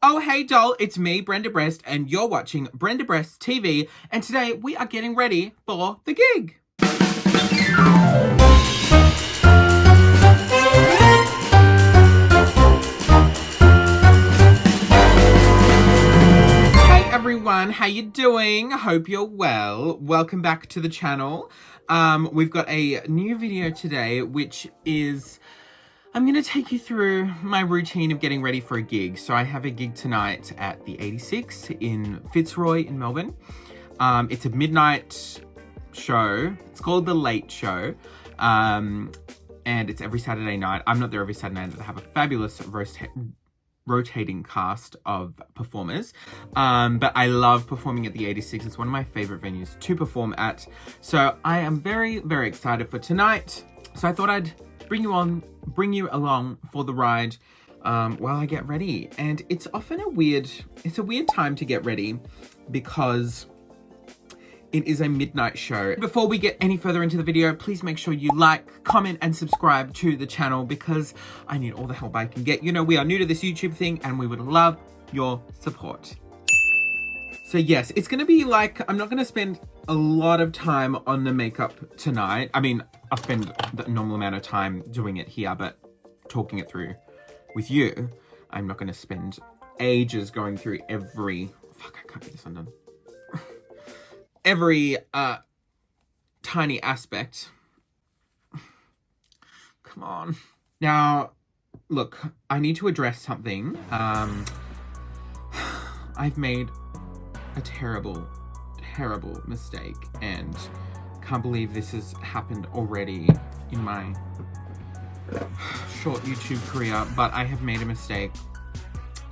Oh, hey doll, it's me, Brenda Breast, and you're watching Brenda Breast TV, and today we are getting ready for the gig. Hey everyone, how you doing? Hope you're well. Welcome back to the channel. We've got a new video today, which is I'm going to take you through my routine of getting ready for a gig. So I have a gig tonight at the 86 in Fitzroy in Melbourne. It's a midnight show. It's called The Late Show. And it's every Saturday night. I'm not there every Saturday night. They have a fabulous rotating cast of performers. But I love performing at the 86. It's one of my favorite venues to perform at. So I am very, very excited for tonight. So I thought I'd bring you along for the ride while I get ready. And it's often a weird time to get ready because it is a midnight show. Before we get any further into the video, please make sure you like, comment, and subscribe to the channel because I need all the help I can get. You know, we are new to this YouTube thing and we would love your support. So yes, it's gonna be like, I'm not gonna spend a lot of time on the makeup tonight. I mean, I'll spend the normal amount of time doing it here, but talking it through with you, I'm not gonna spend ages going through every, fuck, I can't get this undone. Every tiny aspect. Come on. Now, look, I need to address something. I've made a terrible mistake and can't believe this has happened already in my short YouTube career, but I have made a mistake.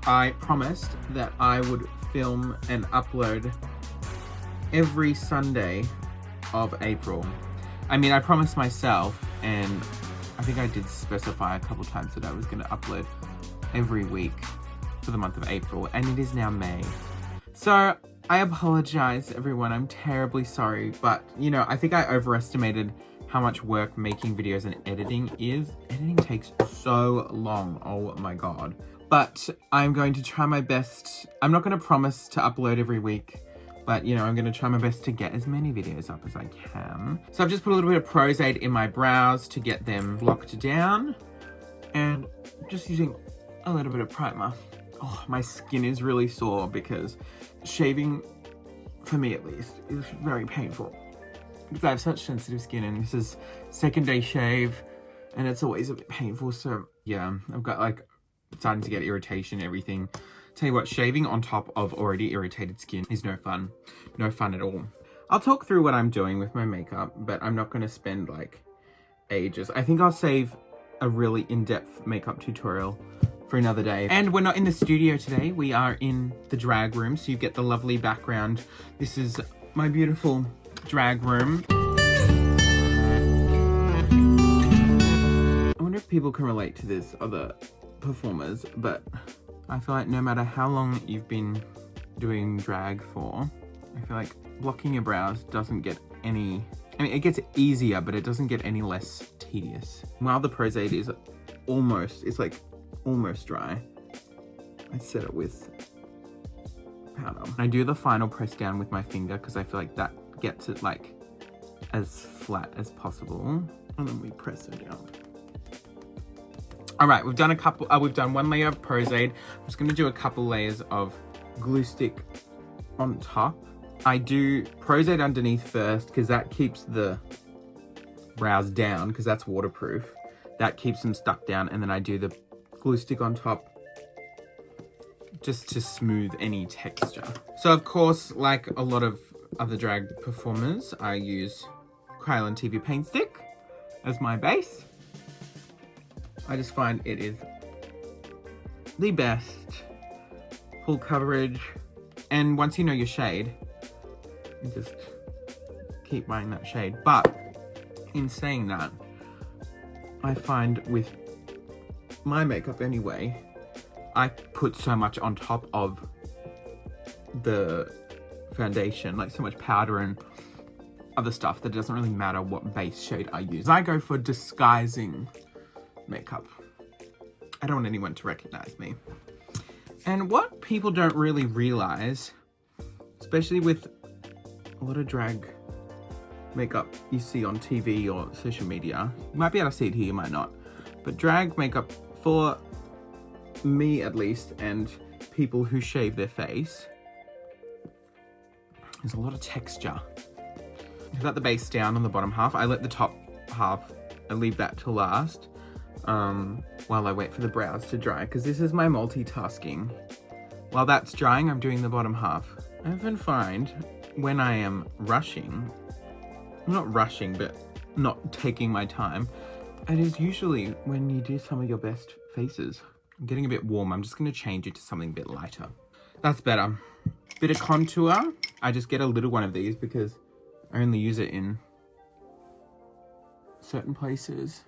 I promised that I would film and upload every Sunday of April. I mean, I promised myself, and I think I did specify a couple times that I was going to upload every week for the month of April, and it is now May. So I apologize, everyone. I'm terribly sorry, but you know, I think I overestimated how much work making videos and editing is. Editing takes so long. Oh my God. But I'm going to try my best. I'm not going to promise to upload every week, but you know, I'm going to try my best to get as many videos up as I can. So I've just put a little bit of Prosade in my brows to get them locked down, and just using a little bit of primer. Oh, my skin is really sore because shaving, for me at least, is very painful because I have such sensitive skin, and this is second day shave and it's always a bit painful. So yeah, I've got like starting to get irritation and everything. Tell you what, shaving on top of already irritated skin is no fun at all. I'll talk through what I'm doing with my makeup, but I'm not going to spend like ages. I think I'll save a really in-depth makeup tutorial for another day. And we're not in the studio today. We are in the drag room, so you get the lovely background. This is my beautiful drag room. I wonder if people can relate to this, other performers, but I feel like no matter how long you've been doing drag for, I feel like blocking your brows doesn't get any, I mean, it gets easier, but it doesn't get any less tedious. While the Prosade is almost dry, I set it with powder. I do the final press down with my finger because I feel like that gets it like as flat as possible, and then we press it down. All right, we've done one layer of Prosade. I'm just gonna do a couple layers of glue stick on top. I do Prosade underneath first because that keeps the brows down because that's waterproof. That keeps them stuck down, and then I do the glue stick on top just to smooth any texture. So of course, like a lot of other drag performers, I use Kryolan TV paint stick as my base. I just find it is the best, full coverage, and once you know your shade, you just keep buying that shade. But in saying that, I find with my makeup anyway, I put so much on top of the foundation, like so much powder and other stuff, that it doesn't really matter what base shade I use. I go for disguising makeup. I don't want anyone to recognize me. And what people don't really realize, especially with a lot of drag makeup you see on TV or social media, you might be able to see it here, you might not, but drag makeup, for me at least, and people who shave their face, there's a lot of texture. I've got the base down on the bottom half. I let the top half, I leave that to last while I wait for the brows to dry, because this is my multitasking. While that's drying, I'm doing the bottom half. I often find when I am rushing, not rushing, but not taking my time, it is usually when you do some of your best faces. I'm getting a bit warm. I'm just going to change it to something a bit lighter. That's better. Bit of contour. I just get a little one of these because I only use it in certain places.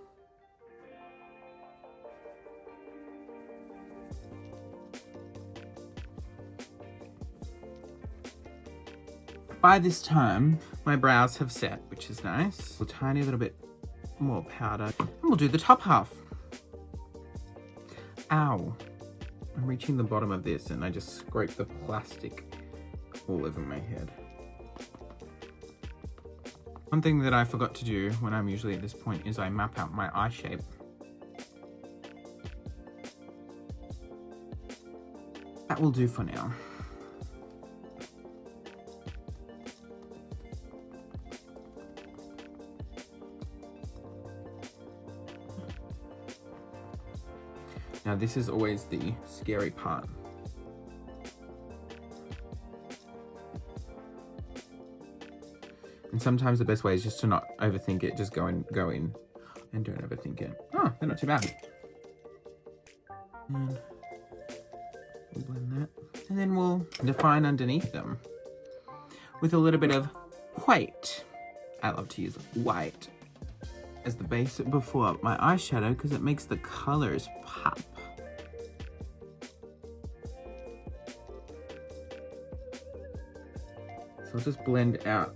By this time, my brows have set, which is nice. A tiny little bit more powder. And we'll do the top half. Ow. I'm reaching the bottom of this and I just scrape the plastic all over my head. One thing that I forgot to do when I'm usually at this point is I map out my eye shape. That will do for now. Now this is always the scary part. And sometimes the best way is just to not overthink it, just go in and don't overthink it. Oh, they're not too bad. And we'll blend that. And then we'll define underneath them with a little bit of white. I love to use white as the base before my eyeshadow because it makes the colors pop. So I'll just blend out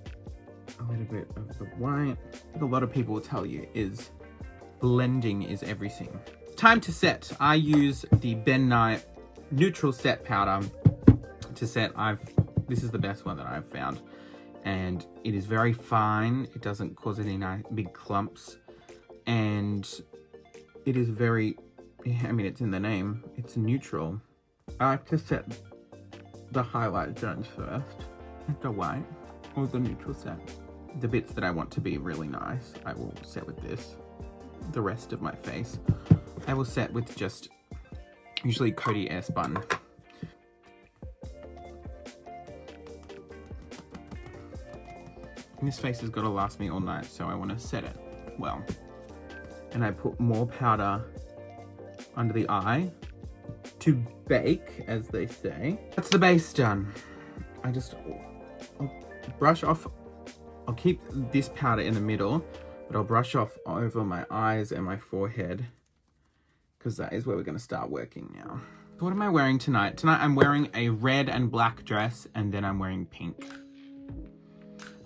a little bit of the white. I think a lot of people will tell you is blending is everything. Time to set. I use the Ben Nye neutral set powder to set. This is the best one that I've found. And it is very fine. It doesn't cause any big clumps. And it is very, I mean, it's in the name. It's neutral. I like to set the highlight zones first. The white or the neutral set. The bits that I want to be really nice, I will set with this. The rest of my face, I will set with just usually Coty Airspun. And this face has got to last me all night, so I want to set it well. And I put more powder under the eye to bake, as they say. That's the base done. I'll brush off. I'll keep this powder in the middle, but I'll brush off over my eyes and my forehead because that is where we're going to start working now. So what am I wearing tonight? Tonight I'm wearing a red and black dress and then I'm wearing pink.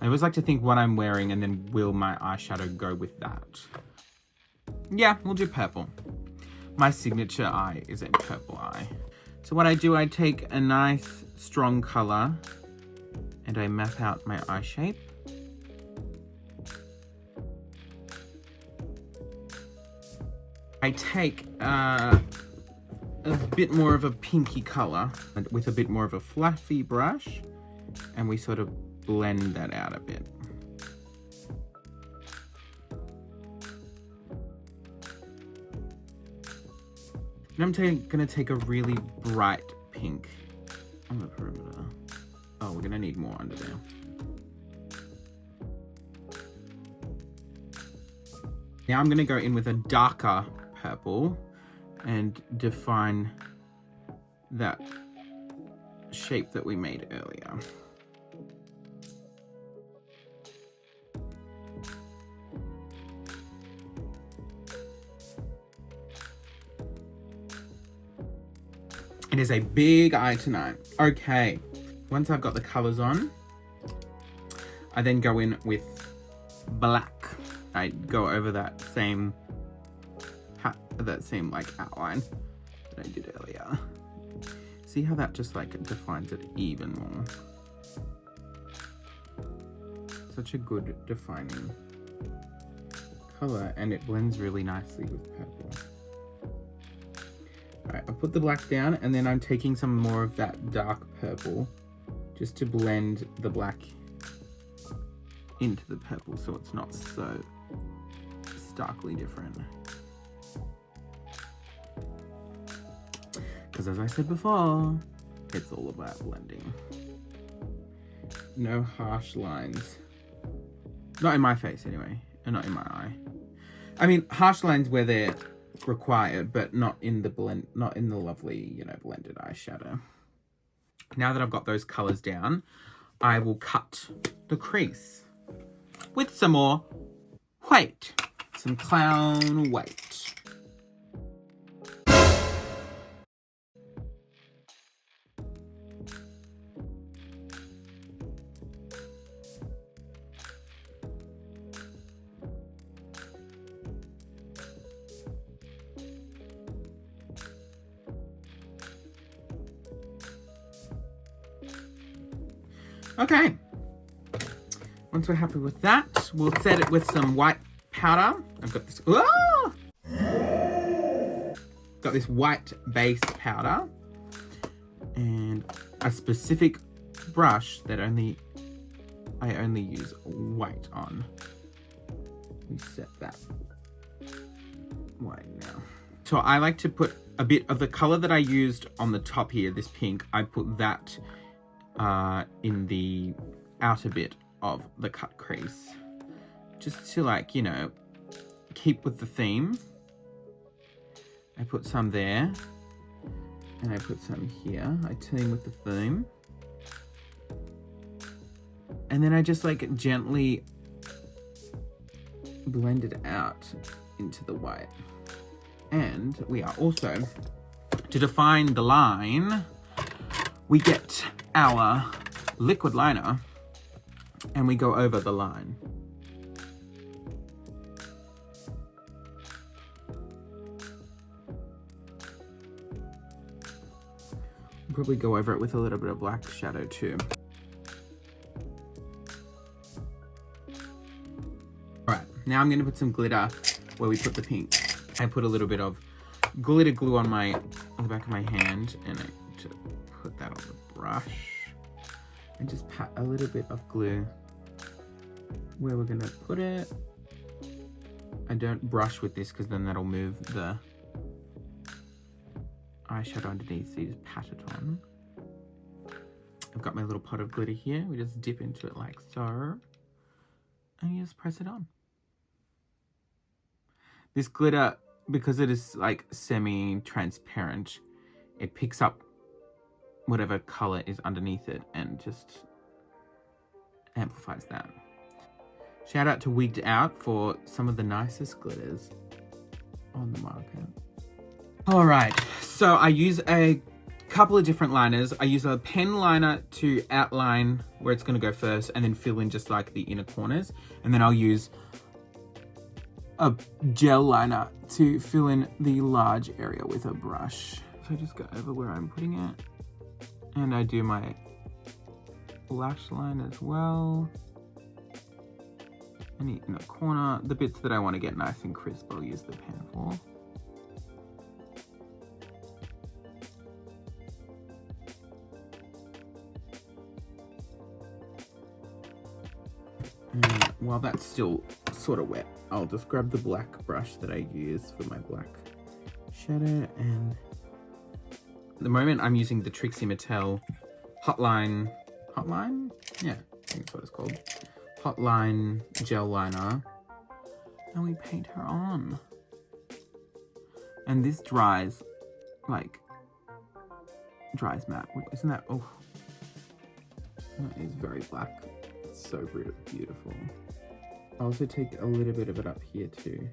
I always like to think what I'm wearing and then will my eyeshadow go with that. Yeah, we'll do purple. My signature eye is a purple eye. So what I do, I take a nice strong color and I map out my eye shape. I take a bit more of a pinky color with a bit more of a fluffy brush and we sort of blend that out a bit. And I'm going to take a really bright pink on the perimeter. Oh, we're going to need more under there. Now I'm going to go in with a darker purple and define that shape that we made earlier. It is a big eye tonight. Okay, once I've got the colors on, I then go in with black. I go over that same like outline that I did earlier. So See how that just like defines it even more? Such a good defining color, and it blends really nicely with purple. Alright, I'll put the black down, and then I'm taking some more of that dark purple just to blend the black into the purple so it's not so starkly different. Because as I said before, it's all about blending. No harsh lines. Not in my face anyway, and not in my eye. I mean, harsh lines where they're required, but not in the blend, not in the lovely, you know, blended eyeshadow. Now that I've got those colors down, I will cut the crease with some more white, some clown white. Okay, once we're happy with that, we'll set it with some white powder. I've got this, oh! Got this white base powder and a specific brush that I only use white on. We set that white now. So I like to put a bit of the color that I used on the top here, this pink, I put that in the outer bit of the cut crease, just to, like, you know, keep with the theme. I put some there, and I put some here. I turn with the theme, and then I just like gently blend it out into the white. And we are also, to define the line, we get our liquid liner and we go over the line. Probably go over it with a little bit of black shadow too. Alright, now I'm going to put some glitter where we put the pink. I put a little bit of glitter glue on the back of my hand, and I just put that on the brush and just pat a little bit of glue where we're going to put it. I don't brush with this because then that'll move the eyeshadow underneath, so you just pat it on. I've got my little pot of glitter here. We just dip into it like so, and you just press it on. This glitter, because it is like semi-transparent, it picks up whatever color is underneath it and just amplifies that. Shout out to Wigged Out for some of the nicest glitters on the market. All right, so I use a couple of different liners. I use a pen liner to outline where it's going to go first and then fill in just like the inner corners. And then I'll use a gel liner to fill in the large area with a brush. So I just go over where I'm putting it. And I do my lash line as well. Any in the corner, the bits that I want to get nice and crisp, I'll use the pen for. And while that's still sort of wet, I'll just grab the black brush that I use for my black shadow, and at the moment I'm using the Trixie Mattel Hotline? Yeah, I think that's what it's called. Hotline gel liner, and we paint her on. And this dries matte. Isn't that, oh, that is very black. It's so beautiful. I also take a little bit of it up here too.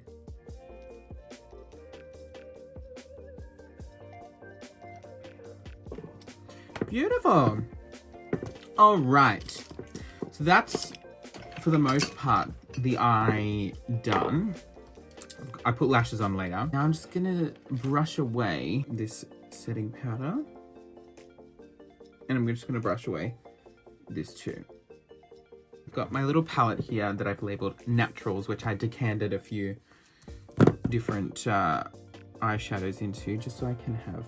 Beautiful. All right, so that's, for the most part, the eye done. I put lashes on later. Now I'm just gonna brush away this setting powder. And I'm just going to brush away this too. I've got my little palette here that I've labeled Naturals, which I decanted a few different eyeshadows into, just so I can have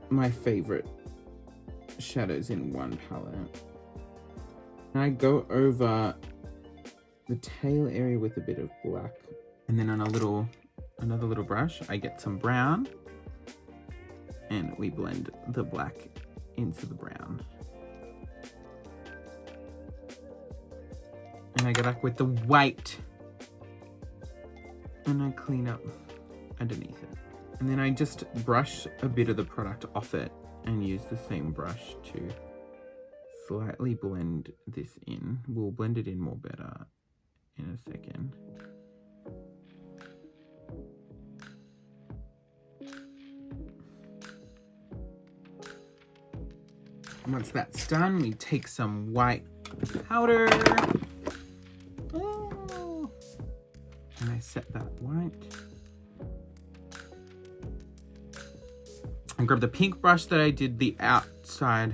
my favorite shadows in one palette. And I go over the tail area with a bit of black, and then on another little brush I get some brown, and we blend the black into the brown. And I go back with the white and I clean up underneath it. And then I just brush a bit of the product off it and use the same brush to slightly blend this in. We'll blend it in more better in a second. Once that's done, we take some white powder. Oh. And I set that white. And grab the pink brush that I did the outside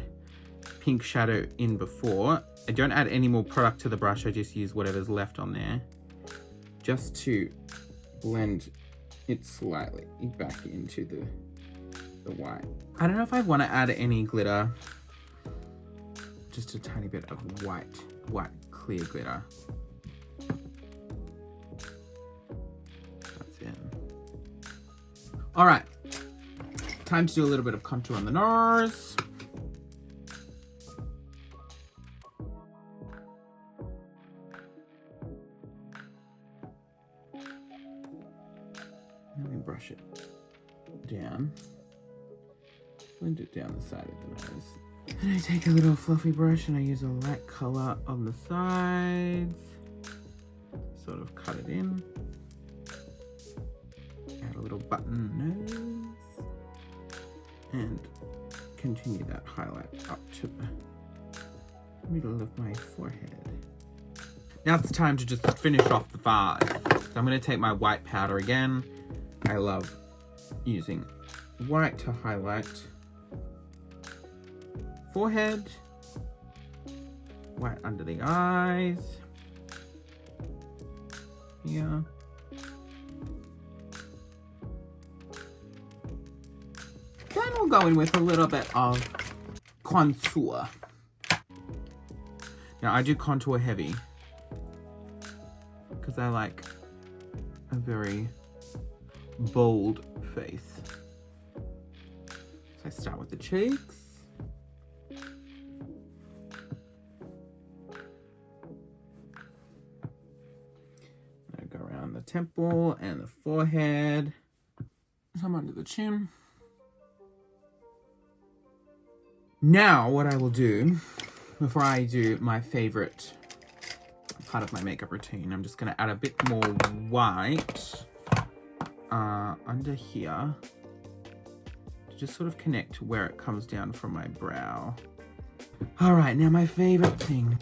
pink shadow in before. I don't add any more product to the brush, I just use whatever's left on there, just to blend it slightly back into the white. I don't know if I want to add any glitter. Just a tiny bit of white clear glitter. That's it. All right, time to do a little bit of contour on the nose. Let me brush it down. Blend it down the side of the nose. And I take a little fluffy brush and I use a light color on the sides. Sort of cut it in. Add a little button nose. And continue that highlight up to the middle of my forehead. Now it's time to just finish off the vase. So I'm going to take my white powder again. I love using white to highlight forehead, white under the eyes, here, then we'll go in with a little bit of contour. Now I do contour heavy because I like a very bold face. So I start with the cheeks. I go around the temple and the forehead. Some under the chin. Now what I will do, before I do my favorite part of my makeup routine, I'm just going to add a bit more white under here to just sort of connect where it comes down from my brow. All right, now my favorite thing,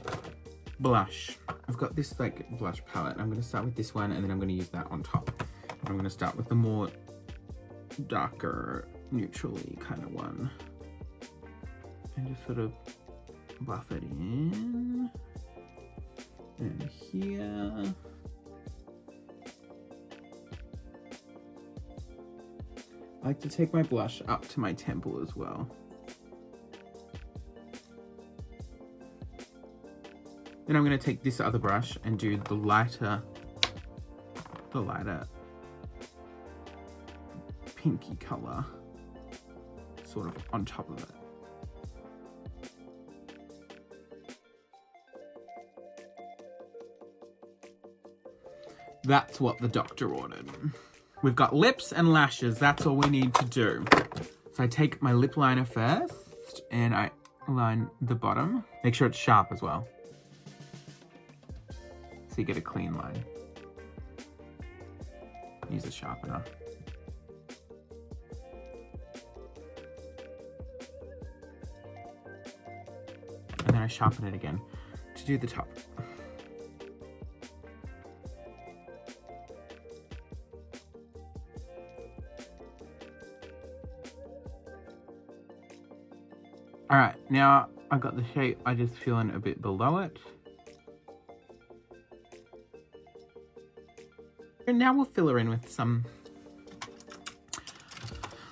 blush. I've got this like blush palette. I'm going to start with this one and then I'm going to use that on top. I'm going to start with the more darker, neutrally kind of one. And just sort of buff it in. And here. I like to take my blush up to my temple as well. Then I'm going to take this other brush and do the lighter pinky color sort of on top of it. That's what the doctor ordered. We've got lips and lashes. That's all we need to do. So I take my lip liner first and I line the bottom. Make sure it's sharp as well, so you get a clean line. Use a sharpener. And then I sharpen it again to do the top. All right, now I got the shape. I just feeling a bit below it. And now we'll fill her in with some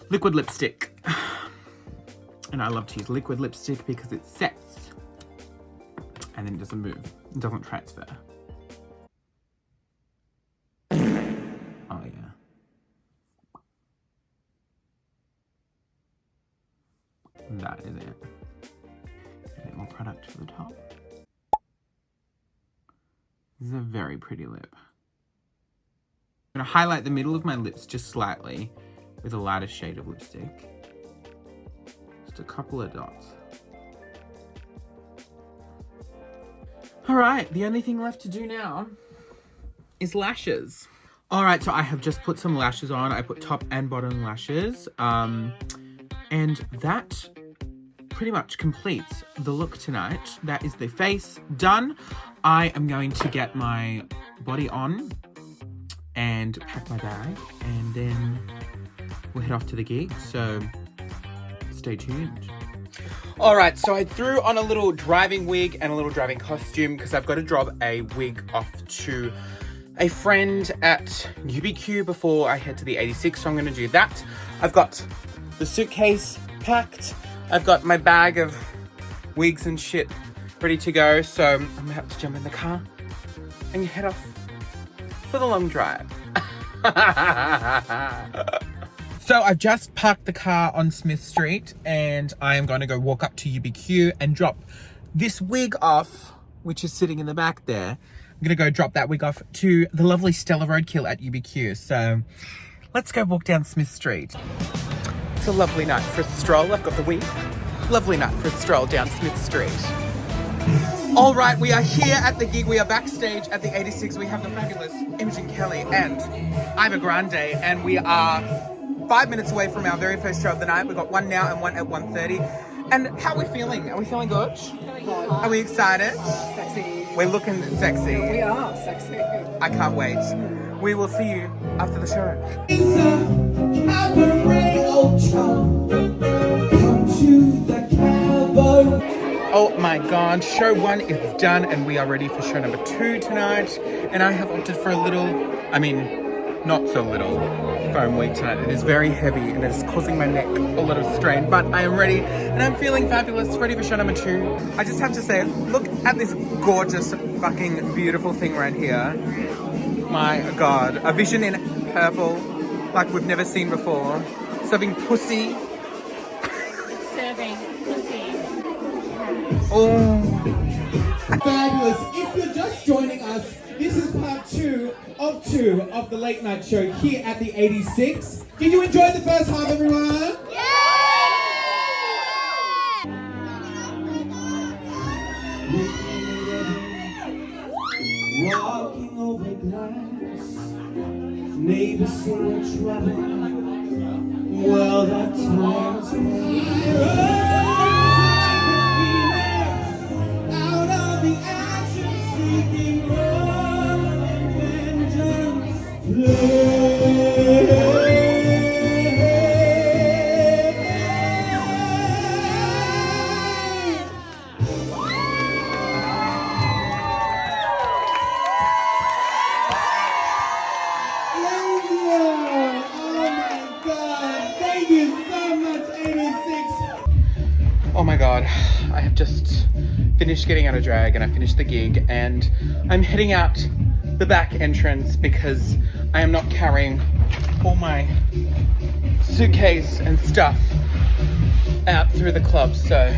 liquid lipstick. And I love to use liquid lipstick because it sets and then doesn't move. It doesn't transfer. Oh yeah. That is it. A bit more product to the top. This is a very pretty lip. I'm gonna highlight the middle of my lips just slightly with a lighter shade of lipstick. Just a couple of dots. All right, the only thing left to do now is lashes. All right, so I have just put some lashes on. I put top and bottom lashes. And that pretty much completes the look tonight. That is the face done. I am going to get my body on and pack my bag, and then we'll head off to the gig. So stay tuned. All right, so I threw on a little driving wig and a little driving costume because I've got to drop a wig off to a friend at UBQ before I head to the 86, so I'm going to do that. I've got the suitcase packed. I've got my bag of wigs and shit ready to go, so I'm going to have to jump in the car and head off for the long drive. So I've just parked the car on Smith Street and I am going to go walk up to UBQ and drop this wig off, which is sitting in the back there. I'm going to go drop that wig off to the lovely Stella Roadkill at UBQ. So let's go walk down Smith Street. It's a lovely night for a stroll. I've got the wig. Lovely night for a stroll down Smith Street. All right, we are here at the gig. We are backstage at the 86. We have the fabulous Imogen Kelly and Iva Grande, and we are 5 minutes away from our very first show of the night. We've got one now and one at 1:30. And how are we feeling? Are we feeling good? Are we excited? Sexy. We're looking sexy. We are sexy. I can't wait. We will see you after the show. Oh my god, show 1 is done and we are ready for show number 2 tonight. And I have opted for a little, not so little foam wig tonight. It is very heavy and it is causing my neck a lot of strain, but I am ready and I'm feeling fabulous, ready for show number 2. I just have to say, look at this gorgeous fucking beautiful thing right here. My god, a vision in purple like we've never seen before. Serving pussy. Serving pussy. Oh. Fabulous. If you're just joining us, this is part 2 of the late night show here at the 86. Did you enjoy the first half, everyone? Yeah! Walking over glass, neighbors say we're trouble. Well, that time's out of the action, seeking Oh my god, I have just finished getting out of drag and I finished the gig and I'm heading out the back entrance because I am not carrying all my suitcase and stuff out through the club, so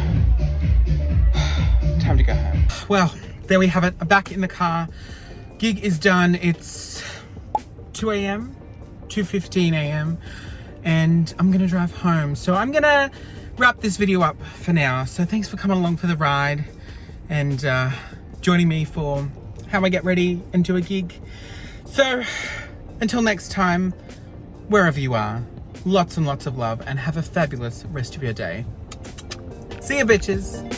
time to go home. Well, there we have it. I'm back in the car. Gig is done. It's 2 a.m, 2:15 a.m, and I'm gonna drive home. So I'm gonna wrap this video up for now. So thanks for coming along for the ride and joining me for how I get ready and do a gig. So until next time, wherever you are, lots and lots of love and have a fabulous rest of your day. See ya, bitches.